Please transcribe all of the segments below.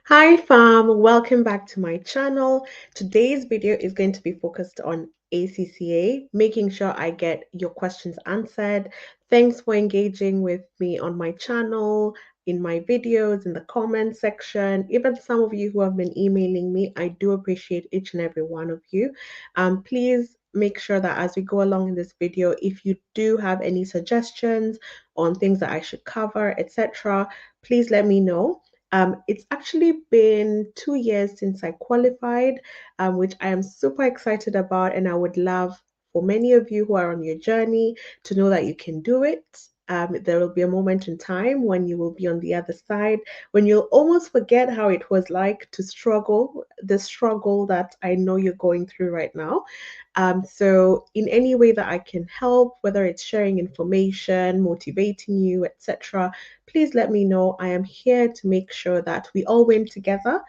Hi fam, welcome back to my channel. Today's video is going to be focused on ACCA, making sure I get your questions answered. Thanks for engaging with me on my channel, in my videos, in the comment section. Even some of you who have been emailing me, I do appreciate each and every one of you. Please make sure that as we go along in this video, if you do have any suggestions on things that I should cover, etc., please let me know. It's actually been 2 years since I qualified, which I am super excited about, and I would love for many of you who are on your journey to know that you can do it. There will be a moment in time when you will be on the other side, when you'll almost forget how it was like to struggle, the struggle that I know you're going through right now. So, in any way that I can help, whether it's sharing information, motivating you, etc., please let me know. I am here to make sure that we all win together.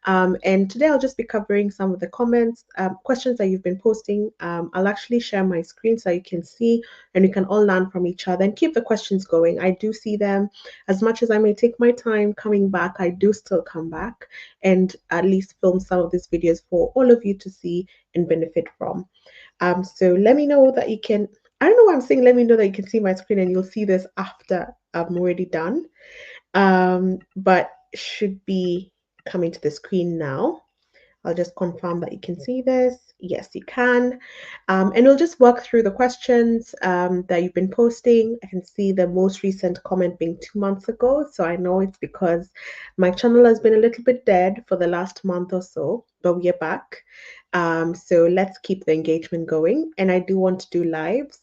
And today I'll just be covering some of the comments, questions that you've been posting. I'll actually share my screen so you can see and we can all learn from each other and keep the questions going. I do see them. As much as I may take my time coming back, I do still come back and at least film some of these videos for all of you to see and benefit from. So let me know that you can. I don't know why I'm saying let me know that you can see my screen and you'll see this after I'm already done. But should be coming to the screen now. I'll just confirm that you can see this. Yes, you can. And we'll just work through the questions that you've been posting. I can see the most recent comment being 2 months ago. So I know it's because my channel has been a little bit dead for the last month or so, but we are back. So let's keep the engagement going. And I do want to do lives.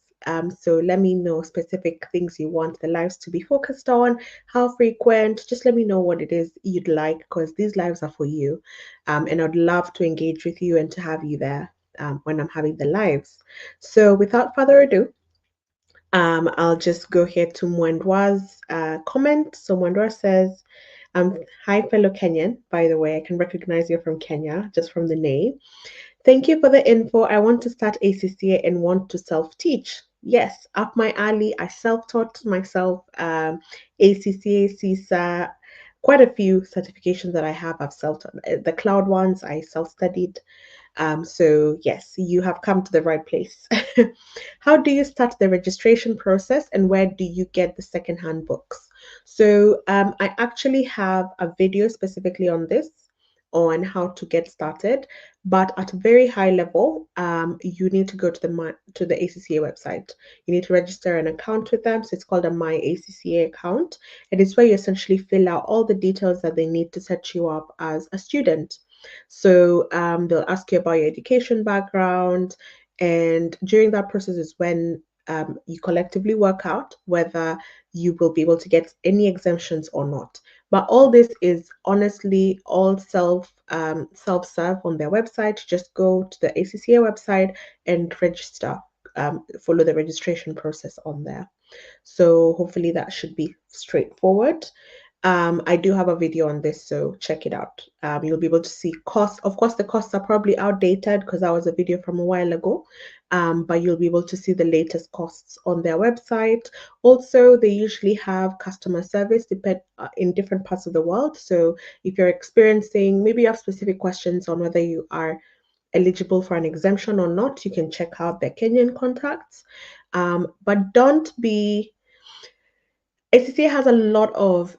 So let me know specific things you want the lives to be focused on, how frequent. Just let me know what it is you'd like because these lives are for you. And I'd love to engage with you and to have you there when I'm having the lives. So without further ado, I'll just go here to Mwendwa's comment. So Mwendwa says, hi, fellow Kenyan. By the way, I can recognize you from Kenya just from the name. Thank you for the info. I want to start ACCA and want to self-teach. Yes, up my alley. I self-taught myself ACCA, CISA, quite a few certifications that I have. I've self-taught. The cloud ones I self-studied. So yes, you have come to the right place. How do you start the registration process and where do you get the secondhand books? So I actually have a video specifically on this, on how to get started, but at a very high level, you need to go to the ACCA website. You need to register an account with them. So it's called a My ACCA account. It is where you essentially fill out all the details that they need to set you up as a student. So they'll ask you about your education background, and during that process is when you collectively work out whether you will be able to get any exemptions or not. But all this is honestly all self-serve on their website. Just go to the ACCA website and register. Follow the registration process on there. So hopefully that should be straightforward. I do have a video on this, so check it out. You'll be able to see costs. Of course, the costs are probably outdated because that was a video from a while ago, but you'll be able to see the latest costs on their website. Also, they usually have customer service in different parts of the world. So if you're experiencing, maybe you have specific questions on whether you are eligible for an exemption or not, you can check out their Kenyan contacts. But don't be ACCA has a lot of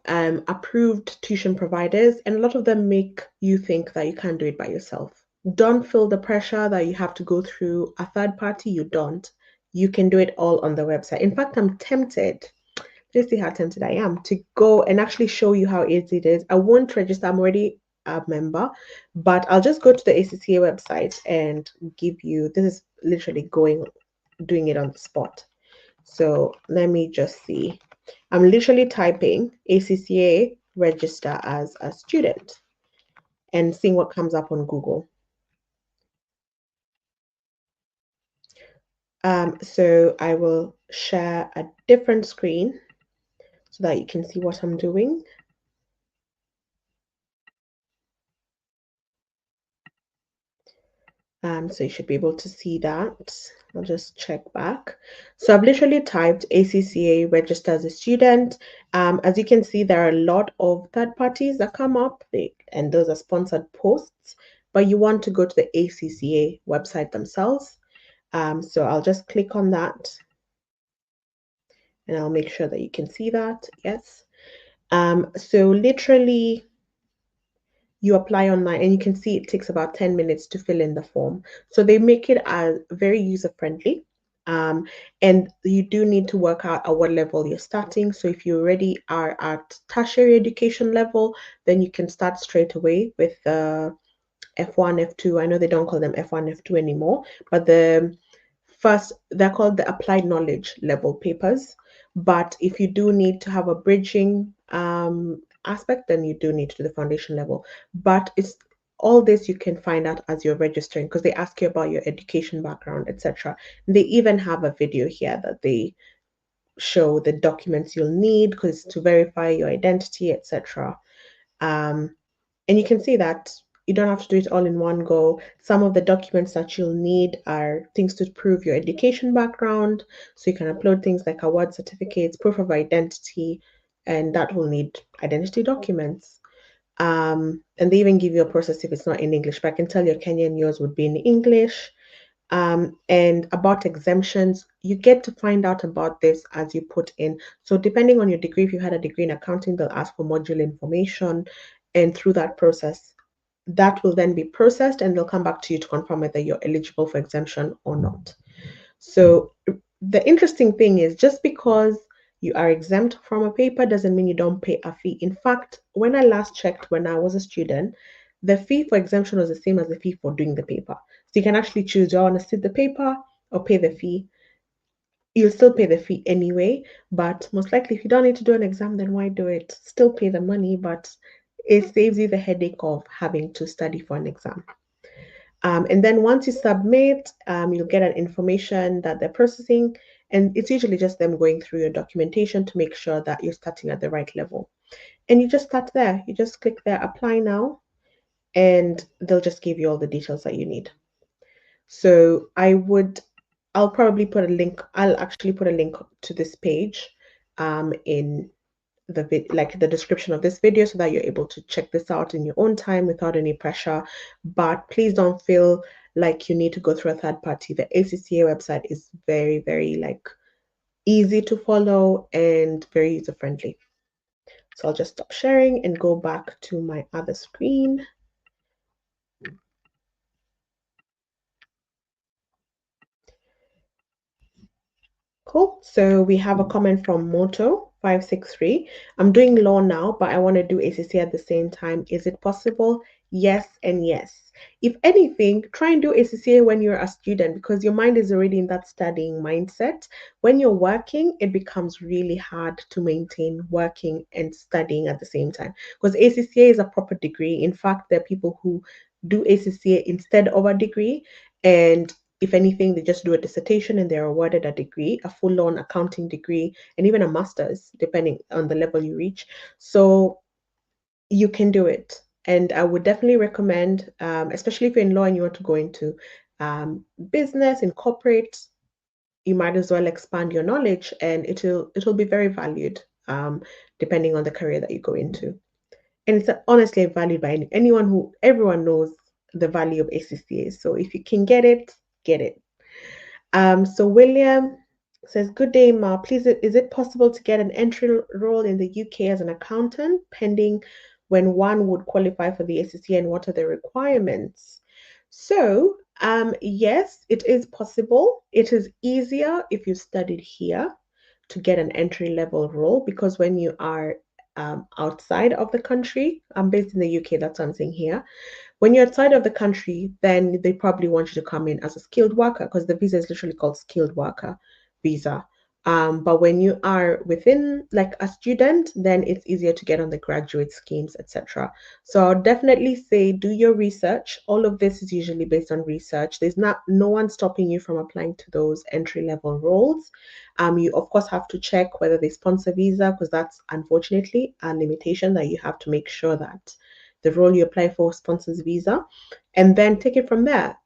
approved tuition providers, and a lot of them make you think that you can't do it by yourself. Don't feel the pressure that you have to go through a third party. You don't. You can do it all on the website. In fact, I'm tempted. Let's see how tempted I am to go and actually show you how easy it is. I won't register. I'm already a member, but I'll just go to the ACCA website and give you. This is literally doing it on the spot. So let me just see. I'm literally typing ACCA register as a student and seeing what comes up on Google. So I will share a different screen so that you can see what I'm doing. So you should be able to see that. I'll just check back. So I've literally typed ACCA register as a student. As you can see, there are a lot of third parties that come up. and those are sponsored posts, but you want to go to the ACCA website themselves. So I'll just click on that and I'll make sure that you can see that. Yes. So literally you apply online and you can see it takes about 10 minutes to fill in the form. So they make it as very user friendly. Um, and you do need to work out at what level you're starting. So if you already are at tertiary education level, then you can start straight away with the F1, F2. I know they don't call them F1, F2 anymore, but they're called the applied knowledge level papers. But if you do need to have a bridging aspect, then you do need to do the foundation level. But it's all this you can find out as you're registering because they ask you about your education background, etc. They even have a video here that they show the documents you'll need because to verify your identity, etc. Um, and you can see that you don't have to do it all in one go. Some of the documents that you'll need are things to prove your education background. So you can upload things like award certificates, proof of identity, and that will need identity documents. And they even give you a process if it's not in English, but I can tell your Kenyan yours would be in English. And about exemptions, you get to find out about this as you put in. So depending on your degree, if you had a degree in accounting, they'll ask for module information. And through that process, that will then be processed and they'll come back to you to confirm whether you're eligible for exemption or not. So the interesting thing is just because you are exempt from a paper doesn't mean you don't pay a fee. In fact, when I last checked when I was a student, the fee for exemption was the same as the fee for doing the paper. So you can actually choose, do I want to sit the paper or pay the fee? You'll still pay the fee anyway, but most likely if you don't need to do an exam, then why do it? Still pay the money, but it saves you the headache of having to study for an exam. And then once you submit, you'll get an information that they're processing, and it's usually just them going through your documentation to make sure that you're starting at the right level. And you just start there. You just click there, apply now, and they'll just give you all the details that you need. So I'll probably put a link. I'll actually put a link to this page in the description of this video so that you're able to check this out in your own time without any pressure. But please don't feel like you need to go through a third party. The ACCA website is very, very easy to follow and very user friendly. So I'll just stop sharing and go back to my other screen. Cool. So we have a comment from Moto563. I'm doing law now, but I want to do ACC at the same time. Is it possible? Yes and yes. If anything, try and do ACCA when you're a student because your mind is already in that studying mindset. When you're working, it becomes really hard to maintain working and studying at the same time because ACCA is a proper degree. In fact, there are people who do ACCA instead of a degree, and if anything, they just do a dissertation and they're awarded a degree, a full-on accounting degree, and even a master's, depending on the level you reach. So you can do it. And I would definitely recommend, especially if you're in law and you want to go into business and corporate, you might as well expand your knowledge and it'll be very valued, depending on the career that you go into. And it's honestly valued by everyone knows the value of ACCA. So if you can get it, get it. So William says, "Good day, Ma. Please, is it possible to get an entry role in the UK as an accountant, pending when one would qualify for the ACCA and what are the requirements?" So, yes, it is possible. It is easier if you studied here to get an entry level role because when you are outside of the country, I'm based in the UK, that's what I'm saying here. When you're outside of the country, then they probably want you to come in as a skilled worker because the visa is literally called skilled worker visa. But when you are within like a student, then it's easier to get on the graduate schemes, etc. So I'll definitely say do your research. All of this is usually based on research. There's no one stopping you from applying to those entry level roles. You of course have to check whether they sponsor visa because that's unfortunately a limitation that you have to make sure that the role you apply for sponsors visa, and then take it from there.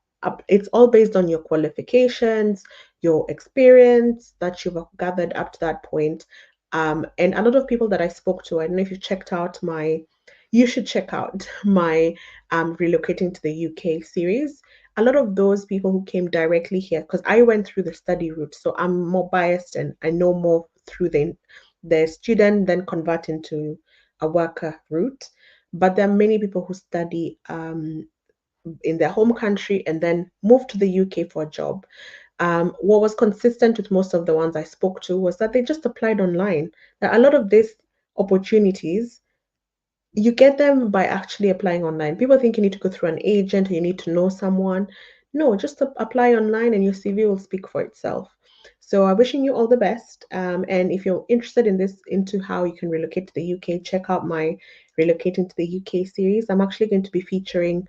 It's all based on your qualifications, your experience that you've gathered up to that point. And a lot of people that I spoke to, I don't know if you checked out my you should check out my Relocating to the UK series. A lot of those people who came directly here, because I went through the study route, so I'm more biased and I know more through the student then convert into a worker route. But there are many people who study in their home country and then move to the UK for a job. What was consistent with most of the ones I spoke to was that they just applied online. That a lot of these opportunities, you get them by actually applying online. People think you need to go through an agent or you need to know someone. No, just apply online and your CV will speak for itself. So I'm wishing you all the best. And if you're interested in this, into how you can relocate to the UK, check out my Relocating to the UK series. I'm actually going to be featuring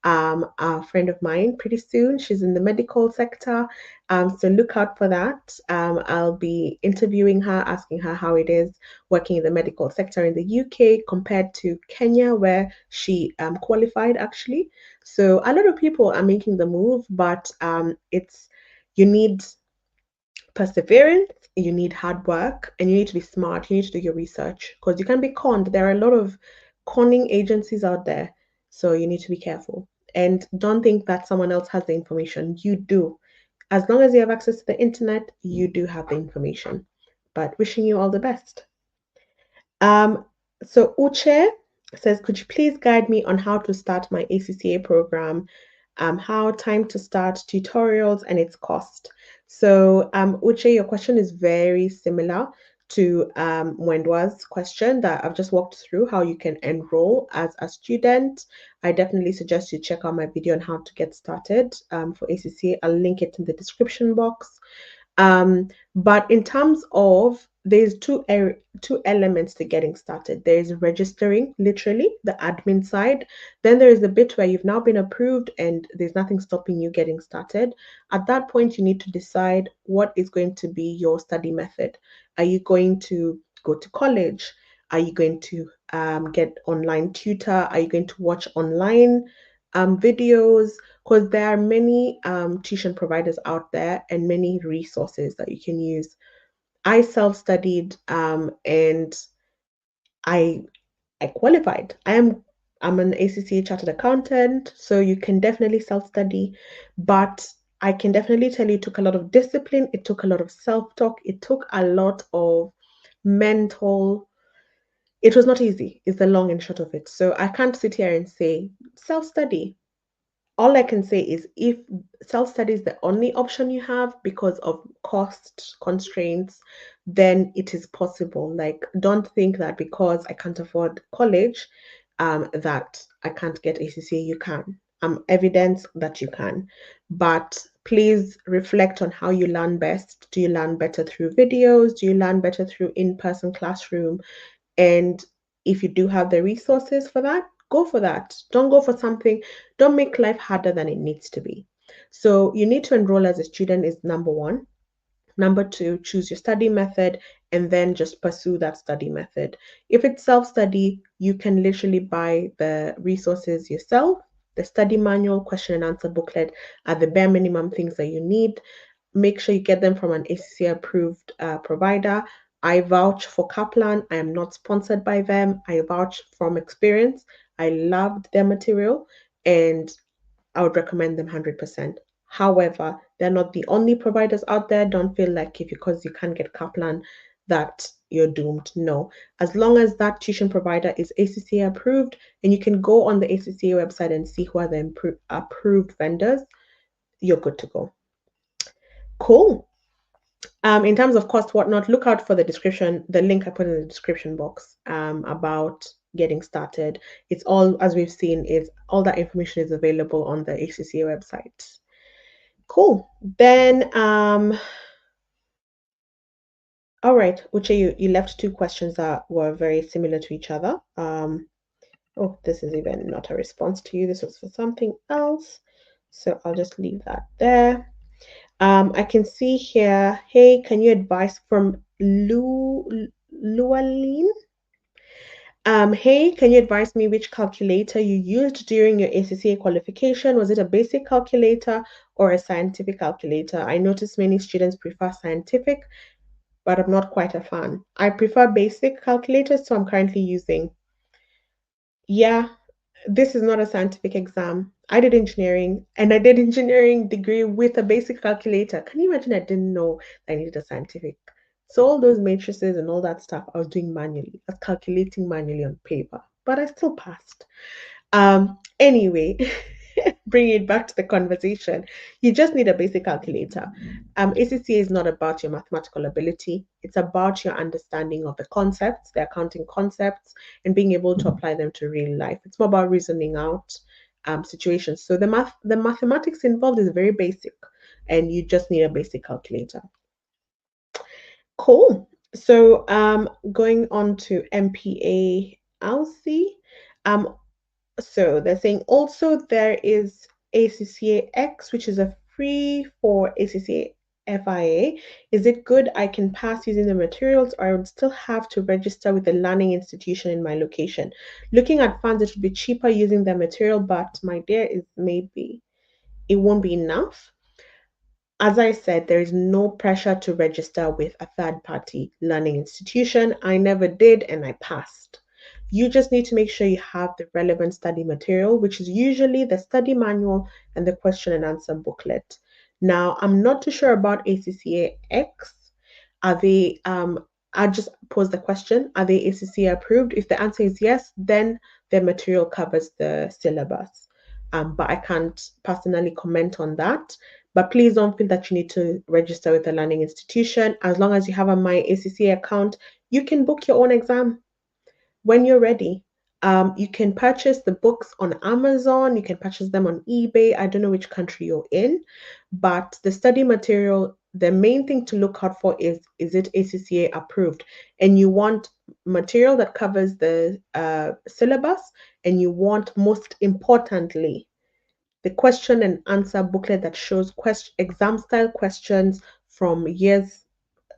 a friend of mine pretty soon. She's in the medical sector. So look out for that. I'll be interviewing her, asking her how it is working in the medical sector in the UK compared to Kenya, where she qualified actually. So a lot of people are making the move, but it's you need perseverance, you need hard work, and you need to be smart. You need to do your research because you can be conned. There are a lot of conning agencies out there, so you need to be careful. And don't think that someone else has the information. You do. As long as you have access to the internet, you do have the information. But wishing you all the best. Um, so Uche says, could you please guide me on how to start my ACCA program, how time to start tutorials and its cost? So Uche, your question is very similar to Wenda's question that I've just walked through how you can enroll as a student. I definitely suggest you check out my video on how to get started for ACCA. I'll link it in the description box. But in terms of there's two elements to getting started. There is registering, literally the admin side. Then there is the bit where you've now been approved and there's nothing stopping you getting started. At that point, you need to decide what is going to be your study method. Are you going to go to college? Are you going to get online tutor? Are you going to watch online videos? Because there are many tuition providers out there and many resources that you can use. I self-studied and I I qualified. I'm an ACCA chartered accountant, so you can definitely self-study, but I can definitely tell you it took a lot of discipline, it took a lot of self-talk, it took a lot of mental. It was not easy, is the long and short of it. So I can't sit here and say self-study. All I can say is if self-study is the only option you have because of cost constraints, then it is possible. Like, don't think that because I can't afford college, that I can't get ACCA. You can. Evidence that you can. But please reflect on how you learn best. Do you learn better through videos? Do you learn better through in-person classroom? And if you do have the resources for that, go for that. Don't go for something, don't make life harder than it needs to be. So you need to enroll as a student is number one. Number two, choose your study method and then just pursue that study method. If it's self-study, you can literally buy the resources yourself. The study manual, question and answer booklet are the bare minimum things that you need. Make sure you get them from an ACCA approved provider. I vouch for Kaplan. I am not sponsored by them. I vouch from experience. I loved their material and I would recommend them 100%. However, they're not the only providers out there. Don't feel like if because you can't get Kaplan that you're doomed. No. As long as that tuition provider is ACCA approved and you can go on the ACCA website and see who are the approved vendors, you're good to go. Cool. In terms of cost, whatnot, look out for the description, the link I put in the description box about getting started. It's all, as we've seen, is all that information is available on the ACCA website. Cool. Then, all right, Uche, you left two questions that were very similar to each other. Oh, this is even not a response to you. This was for something else. So I'll just leave that there. I can see here, hey, can you advise from Lualine? Hey, can you advise me which calculator you used during your ACCA qualification? Was it a basic calculator or a scientific calculator? I noticed many students prefer scientific, but I'm not quite a fan. I prefer basic calculators, so I'm currently using Yeah, this is not a scientific exam. I did engineering and I did engineering degree with a basic calculator. Can you imagine I didn't know I needed a scientific? So all those matrices and all that stuff I was doing manually. I was calculating manually on paper, but I still passed. Anyway, bringing it back to the conversation, you just need a basic calculator. ACCA is not about your mathematical ability. It's about your understanding of the concepts, the accounting concepts, and being able to apply them to real life. It's more about reasoning out situations. So the mathematics involved is very basic, and you just need a basic calculator. Cool. So going on to MPA LC. Um, so they're saying also there is ACCA X, which is a free for ACCA FIA. Is it good I can pass using the materials, or I would still have to register with the learning institution in my location? Looking at funds, it would be cheaper using the material, but my dear, is maybe it won't be enough. As I said, there is no pressure to register with a third party learning institution. I never did and I passed. You just need to make sure you have the relevant study material, which is usually the study manual and the question and answer booklet. Now, I'm not too sure about ACCA X. Are they, I'll just pose the question, are they ACCA approved? If the answer is yes, then the material covers the syllabus. But I can't personally comment on that. But please don't feel that you need to register with a learning institution. As long as you have a My ACCA account, you can book your own exam when you're ready. You can purchase the books on Amazon, you can purchase them on eBay. I don't know which country you're in, but the study material, the main thing to look out for is it ACCA approved? And you want material that covers the syllabus, and you want, most importantly, the question and answer booklet that shows exam style questions from years,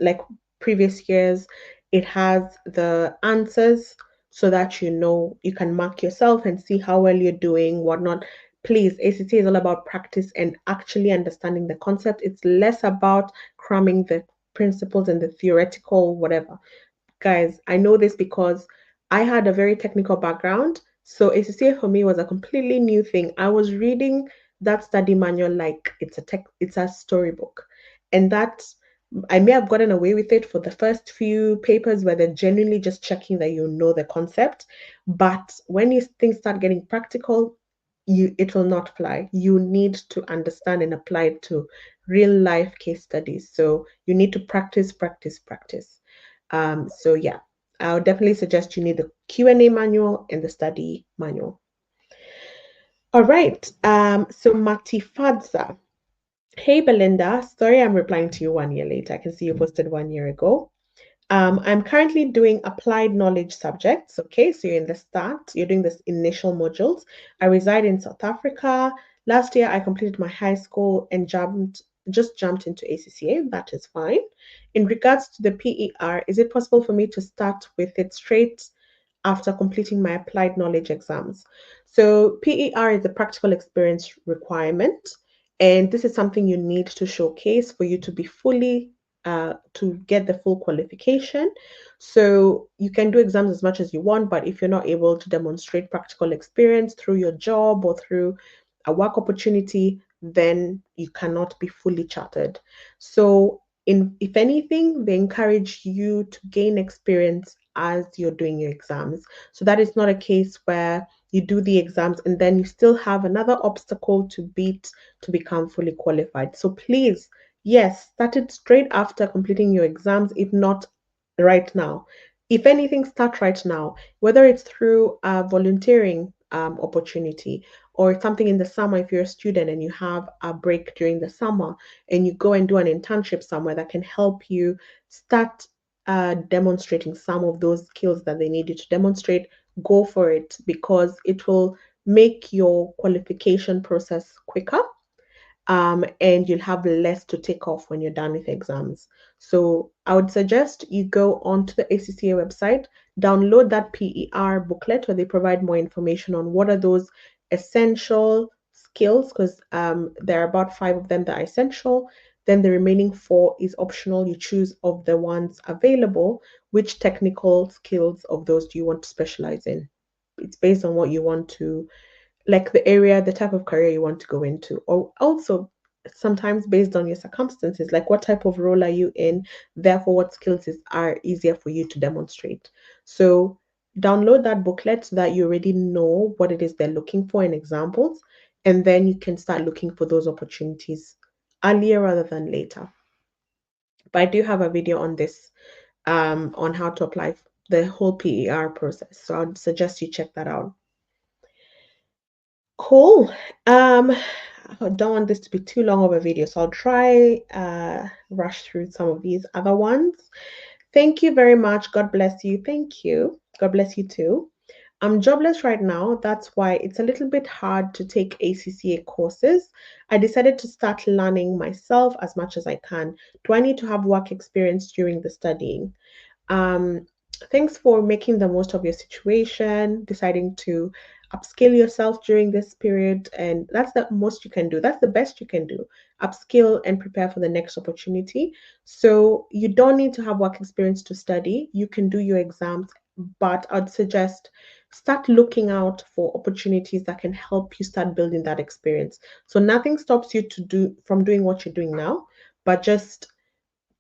like previous years. It has the answers so that you know you can mark yourself and see how well you're doing, whatnot. Please, ACT is all about practice and actually understanding the concept. It's less about cramming the principles and the theoretical whatever. Guys, I know this because I had a very technical background. So ACCA for me was a completely new thing. I was reading that study manual like it's a storybook. And that I may have gotten away with it for the first few papers where they're genuinely just checking that you know the concept. But when things start getting practical, it will not fly. You need to understand and apply it to real life case studies. So you need to practice, practice, practice. So yeah, I would definitely suggest you need the Q&A manual and the study manual. All right. So Mati Fadza. Hey Belinda, sorry I'm replying to you 1 year later. I can see you posted 1 year ago. I'm currently doing applied knowledge subjects. Okay, so you're in the start, you're doing this initial modules. I reside in South Africa. Last year, I completed my high school and just jumped into ACCA. That is fine. In regards to the PER, is it possible for me to start with it straight after completing my applied knowledge exams? So PER is a practical experience requirement, and this is something you need to showcase for you to be fully to get the full qualification. So you can do exams as much as you want, but if you're not able to demonstrate practical experience through your job or through a work opportunity, then you cannot be fully chartered. So if anything, they encourage you to gain experience as you're doing your exams. So that is not a case where you do the exams and then you still have another obstacle to beat to become fully qualified. So please, yes, start it straight after completing your exams, if not right now. If anything, start right now, whether it's through a volunteering opportunity or something in the summer. If you're a student and you have a break during the summer and you go and do an internship somewhere that can help you start demonstrating some of those skills that they need you to demonstrate, go for it because it will make your qualification process quicker, and you'll have less to take off when you're done with exams. So I would suggest you go onto the ACCA website, download that PER booklet where they provide more information on what are those essential skills, because there are about 5 of them that are essential. Then the remaining 4 is optional. You choose of the ones available, which technical skills of those do you want to specialize in. it's based on what you want to, like the area, the type of career you want to go into, or also sometimes based on your circumstances, like what type of role are you in, therefore what are easier for you to demonstrate. So download that booklet so that you already know what it is they're looking for in examples, and then you can start looking for those opportunities earlier rather than later. But I do have a video on this, on how to apply the whole PER process, so I'd suggest you check that out. Cool. I don't want this to be too long of a video, so I'll try rush through some of these other ones. Thank you very much. God bless you. Thank you. God bless you too. I'm jobless right now. That's why it's a little bit hard to take ACCA courses. I decided to start learning myself as much as I can. Do I need to have work experience during the studying? Um, Thanks for making the most of your situation, deciding to upskill yourself during this period. And that's the most you can do. That's the best you can do. Upskill and prepare for the next opportunity. So you don't need to have work experience to study. You can do your exams, but I'd suggest start looking out for opportunities that can help you start building that experience. So nothing stops you to do from doing what you're doing now, but just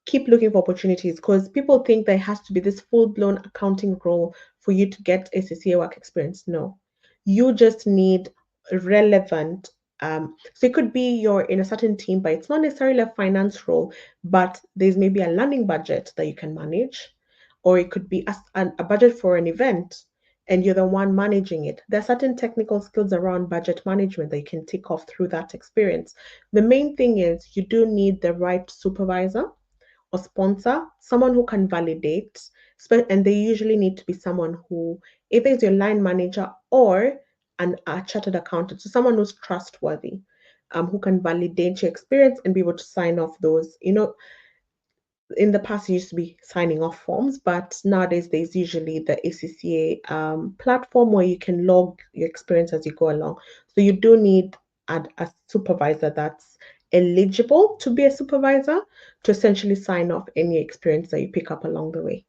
keep looking for opportunities, because people think there has to be this full-blown accounting role for you to get ACCA work experience. No, you just need relevant. So it could be you're in a certain team, but it's not necessarily a finance role, but there's maybe a learning budget that you can manage, or it could be a budget for an event and you're the one managing it. There are certain technical skills around budget management that you can take off through that experience. The main thing is you do need the right supervisor or sponsor, someone who can validate, and they usually need to be someone who either is your line manager or a chartered accountant, so someone who's trustworthy, who can validate your experience and be able to sign off those. In the past, it used to be signing off forms, but nowadays there's usually the ACCA platform where you can log your experience as you go along. So you do need a supervisor that's eligible to be a supervisor to essentially sign off any experience that you pick up along the way.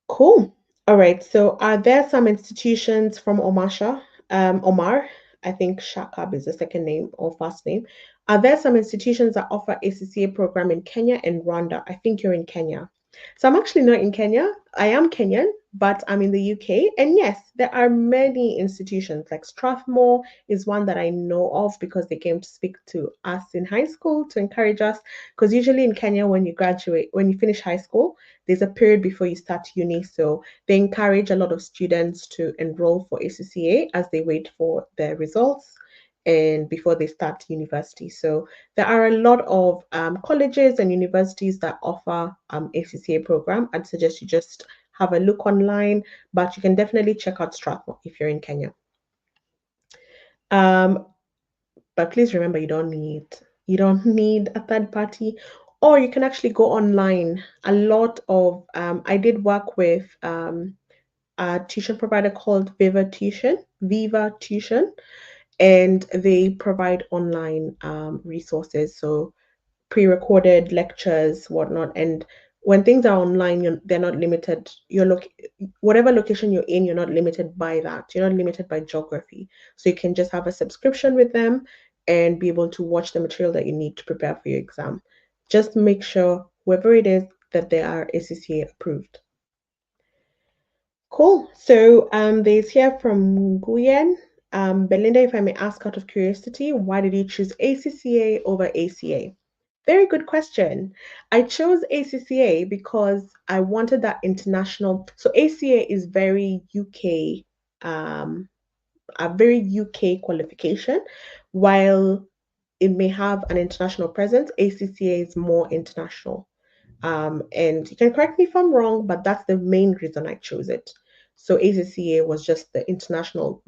Cool. All right. So are there some institutions from Omar, I think Shakab is the second name or first name. Are there some institutions that offer ACCA program in Kenya and Rwanda? I think you're in Kenya. So I'm actually not in Kenya. I am Kenyan, but I'm in the UK. And yes, there are many institutions. Like Strathmore is one that I know of because they came to speak to us in high school to encourage us. Because usually in Kenya, when you finish high school, there's a period before you start uni. So they encourage a lot of students to enroll for ACCA as they wait for their results and before they start university. So there are a lot of colleges and universities that offer ACCA program. I'd suggest you just have a look online, but you can definitely check out Strathmore if you're in Kenya. Um, but please remember, you don't need a third party, or you can actually go online. A lot of I did work with a tuition provider called Viva Tuition, and they provide online resources, so pre-recorded lectures, whatnot. And when things are online, they're not limited. Whatever location you're in, you're not limited by that. You're not limited by geography. So you can just have a subscription with them and be able to watch the material that you need to prepare for your exam. Just make sure whoever it is that they are ACCA approved. Cool. So there's here from Nguyen. Belinda, if I may ask out of curiosity, why did you choose ACCA over ACA? Very good question. I chose ACCA because I wanted that international. So ACA is very UK, a very UK qualification, while it may have an international presence. ACCA is more international. And you can correct me if I'm wrong, but that's the main reason I chose it. So ACCA was just the international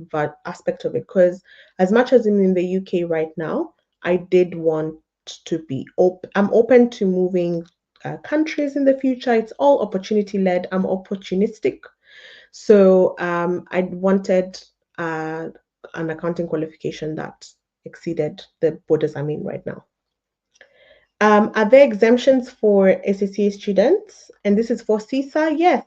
aspect of it. Because as much as I'm in the UK right now, I did want to be open. I'm open to moving countries in the future. It's all opportunity led. I'm opportunistic. So I wanted uh, an accounting qualification that exceeded the borders I'm in right now. Are there exemptions for ACCA students? And this is for CISA? Yes.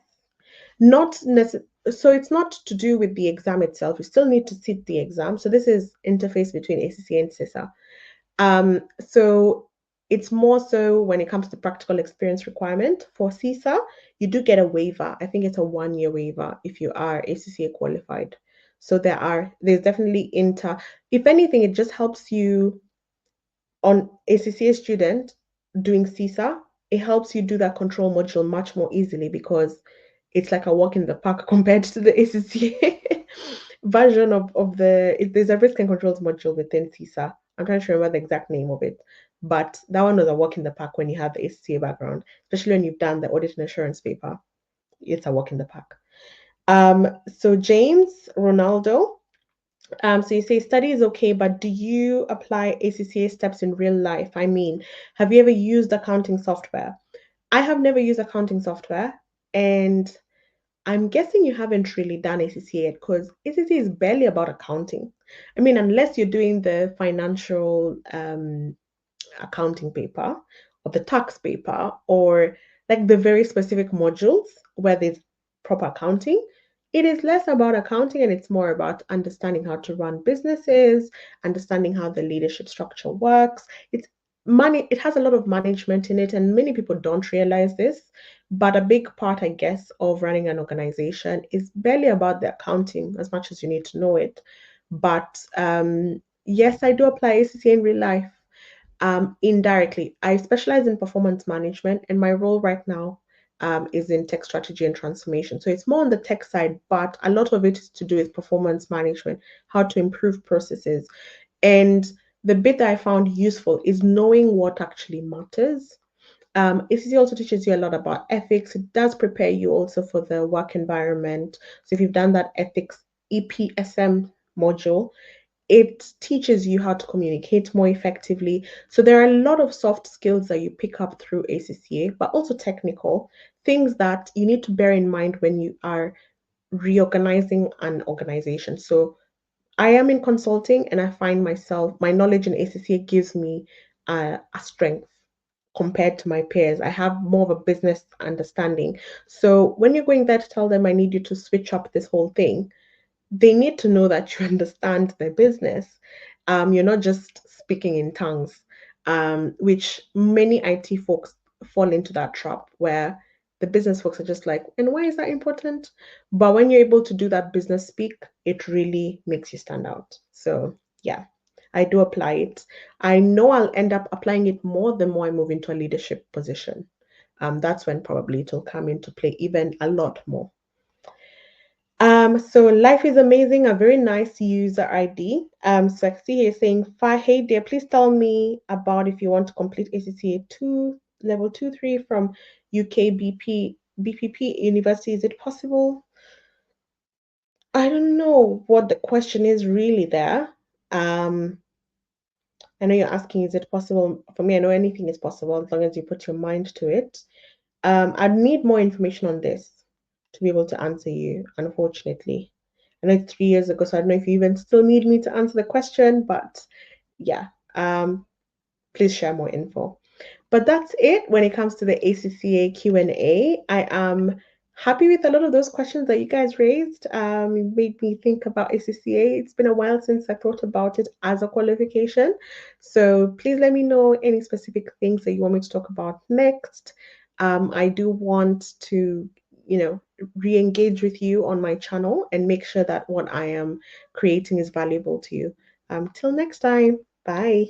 Not necessarily. So it's not to do with the exam itself. You still need to sit the exam. So this is interface between ACCA and CISA. So it's more so when it comes to practical experience requirement for CISA, you do get a waiver. I think it's a 1 year waiver if you are ACCA qualified. So there's definitely if anything, it just helps you on ACCA student doing CISA. It helps you do that control module much more easily because it's like a walk in the park compared to the ACCA version of there's a risk and controls module within CISA. I'm trying to remember the exact name of it, but that one was a walk in the park when you have the ACCA background, especially when you've done the audit and assurance paper. It's a walk in the park. So James Ronaldo, so you say study is okay, but do you apply ACCA steps in real life? I mean, have you ever used accounting software? I have never used accounting software, and I'm guessing you haven't really done ACCA yet because ACCA is barely about accounting. I mean, unless you're doing the financial accounting paper or the tax paper or like the very specific modules where there's proper accounting, it is less about accounting and it's more about understanding how to run businesses, understanding how the leadership structure works. It's money, it has a lot of management in it, and many people don't realize this. But a big part, I guess, of running an organization is barely about the accounting as much as you need to know it. But yes, I do apply ACCA in real life. Indirectly, I specialize in performance management, and my role right now is in tech strategy and transformation. So it's more on the tech side, but a lot of it is to do with performance management, how to improve processes. And the bit that I found useful is knowing what actually matters. ACC also teaches you a lot about ethics. It does prepare you also for the work environment. So if you've done that ethics EPSM module, it teaches you how to communicate more effectively. So there are a lot of soft skills that you pick up through ACCA, but also technical things that you need to bear in mind when you are reorganizing an organization. So I am in consulting and I find my knowledge in ACCA gives me a strength compared to my peers. I have more of a business understanding. So when you're going there to tell them I need you to switch up this whole thing, they need to know that you understand their business. You're not just speaking in tongues, which many IT folks fall into that trap where the business folks are just like, and why is that important? But when you're able to do that business speak, it really makes you stand out. So, yeah, I do apply it. I know I'll end up applying it more the more I move into a leadership position. That's when probably it'll come into play even a lot more. So life is amazing, a very nice user ID. So I see here saying, hey dear, please tell me about if you want to complete ACCA 2, level 2, 3 from UK BPP University. Is it possible? I don't know what the question is really there. Um, I know you're asking, is it possible? For me, I know anything is possible as long as you put your mind to it. I'd need more information on this to be able to answer you, unfortunately. I know it's 3 years ago, so I don't know if you even still need me to answer the question, but yeah, please share more info. But that's it when it comes to the ACCA Q&A. I am happy with a lot of those questions that you guys raised. It made me think about ACCA. It's been a while since I thought about it as a qualification. So please let me know any specific things that you want me to talk about next. I do want to, re-engage with you on my channel and make sure that what I am creating is valuable to you. Till next time, bye.